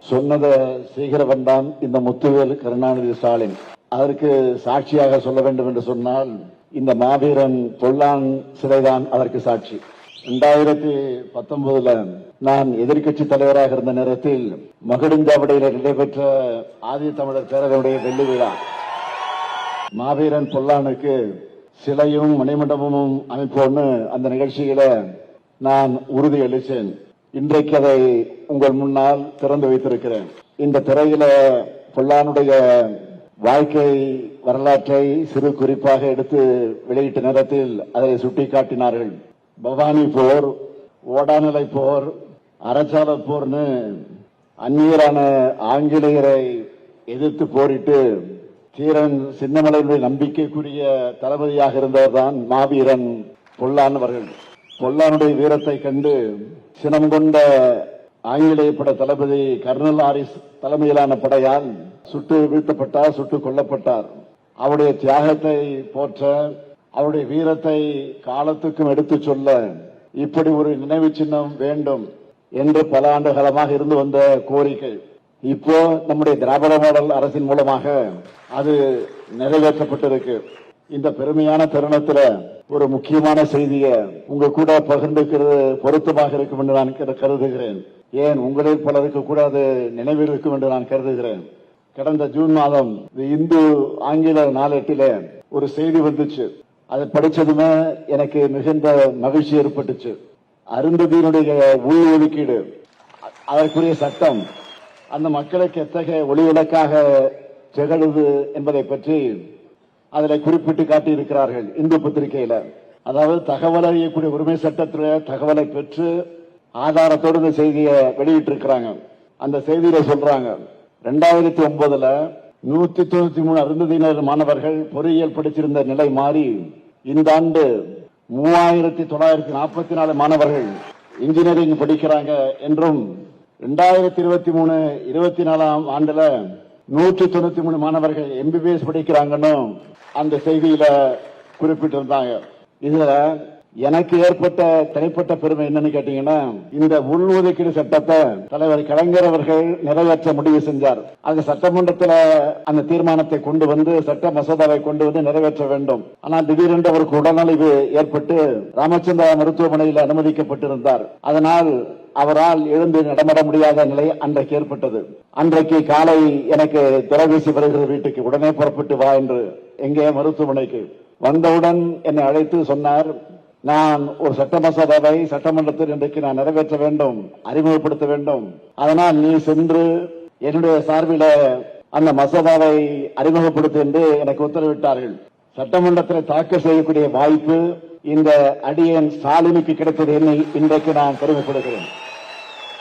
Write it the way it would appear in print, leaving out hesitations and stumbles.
சொன்னதை செய்கிறவன் தான் இந்த முத்துவேல் கருணாநிதி ஸ்டாலின். அதற்கு சாட்சியாக சொல்ல வேண்டும் என்று சொன்னால் இந்த மாவீரன் பொல்லான் சிலைதான் அதற்கு சாட்சி. 2019 நான் எதிர்கட்சி தலைவராக இருந்த நேரத்தில் மகுடஞ்சாவடியில் நடைபெற்ற ஆதி தமிழர் பேரவையுடைய வெள்ளி விழா. மாவீரன் பொல்லானுக்கு சிலையும் மணிமண்டபமும் அமைப்போன்னு அந்த நிகழ்ச்சியில நான் உறுதி அளித்தேன். இன்றைக்கு அதை உங்கள் முன்னால் திறந்து வைத்திருக்கிறேன். இந்த திரையில பொல்லானுடைய வாழ்க்கை வரலாற்றை சிறு குறிப்பாக எடுத்து வெளியிட்ட நேரத்தில் அதை சுட்டிக்காட்டினார்கள். பவானி போர், ஓடாநிலை போர், அரசால போர்னு அந்நியரான ஆங்கிலேயரை எதிர்த்து போரிட்டு தீரன் சின்னமலையினுடைய நம்பிக்கைக்குரிய தளபதியாக இருந்தவர் தான் மாவீரன் பொல்லான் அவர்கள். பொல்லானுடைய வீரத்தை கண்டு சினம் கொண்ட ஆங்கிலேய பட தளபதி கர்னல் ஆரிஸ் தலைமையிலான படையால் சுட்டு வீழ்த்தப்பட்டார், சுட்டுக் கொல்லப்பட்டார். அவருடைய தியாகத்தை போற்ற, அவருடைய வீரத்தை காலத்துக்கும் எடுத்துச் சொல்ல இப்படி ஒரு நினைவு சின்னம் வேண்டும் என்று பல ஆண்டு காலமாக இருந்து வந்த கோரிக்கை இப்போ நம்முடைய திராவிட மாடல் அரசின் மூலமாக அது நிறைவேற்றப்பட்டிருக்கு. இந்த பெருமையான தருணத்தில் ஒரு முக்கியமான செய்தியை உங்க கூட பகிர்ந்துக்கிறது பொருத்தமாக இருக்கும் என்று நான் கருதுகிறேன். ஏன் உங்களில் பலருக்கு கூட அது நினைவில் இருக்கும் என்று நான் கருதுகிறேன். கடந்த ஜூன் மாதம் இந்து ஆங்கில நாளேட்டில ஒரு செய்தி வந்துச்சு. அதை படிச்சதுமே எனக்கு மிகுந்த மகிழ்ச்சி ஏற்பட்டுச்சு. அருந்ததியினுடைய உள் ஒதுக்கீடு, அதற்குரிய சட்டம் அந்த மக்களுக்கு எத்தகைய ஒளிவிளக்காக திகழுது என்பதை பற்றி அதில் குறிப்பிட்டு காட்டியிருக்கிறார்கள் இந்து பத்திரிகையில. அதாவது தகவல் அறியக்கூடிய உரிமை சட்டத்தில் தகவலை பெற்று ஆதாரத்தோடு இந்த செய்தியை வெளியிட்டிருக்கிறாங்க. அந்த செய்தியில சொல்றாங்க, 2009 193 அருந்ததியினர் மாணவர்கள் பொறியியல் படிச்சிருந்த நிலை மாறி இந்த ஆண்டு 3944 மாணவர்கள் இன்ஜினியரிங் படிக்கிறாங்க என்றும் 2023-24 ஆண்டுல 193 மாணவர்கள் MBBS படிக்கிறாங்கன்னு அந்த செய்தியில குறிப்பிட்டிருந்தாங்க. இதுல எனக்கு ஏற்பட்ட தனிப்பட்ட பெருமை என்னன்னு கேட்டீங்கன்னா, இந்த உள்ஒதுக்கீடு சட்டத்தை தலைவர் கலைஞர் அவர்கள் நிறைவேற்ற முடிவு செஞ்சார். அந்த சட்டமன்றத்தில் அந்த தீர்மானத்தை கொண்டு வந்து சட்ட மசோதாவை கொண்டு வந்து நிறைவேற்ற வேண்டும். ஆனால் திடீரென்று அவருக்கு உடல்நலிவு ஏற்பட்டு ராமச்சந்திரா மருத்துவமனையில் அனுமதிக்கப்பட்டிருந்தார். அதனால் அவரால் எழுந்து நடமாட முடியாத நிலை அன்றைக்கு ஏற்பட்டது. அன்றைக்கு காலை எனக்கு தொலைபேசி வருகிறது வீட்டுக்கு, உடனே புறப்பட்டு வா என்று. எங்கே? மருத்துவமனைக்கு. வந்தவுடன் என்னை அழைத்து சொன்னார், நான் ஒரு சட்ட மசோதாவை சட்டமன்றத்தில் இன்றைக்கு நான் நிறைவேற்ற வேண்டும், அறிமுகப்படுத்த வேண்டும். அதனால் நீ சென்று என்னுடைய சார்பில் அந்த மசோதாவை அறிமுகப்படுத்த என்று எனக்கு உத்தரவிட்டார்கள். சட்டமன்றத்தில் தாக்கல் செய்யக்கூடிய வாய்ப்பு இந்த அடியேன் ஸ்டாலினுக்கு கிடைத்தது என்னை இன்றைக்கு நான் பெருமைப்படுகிறேன்.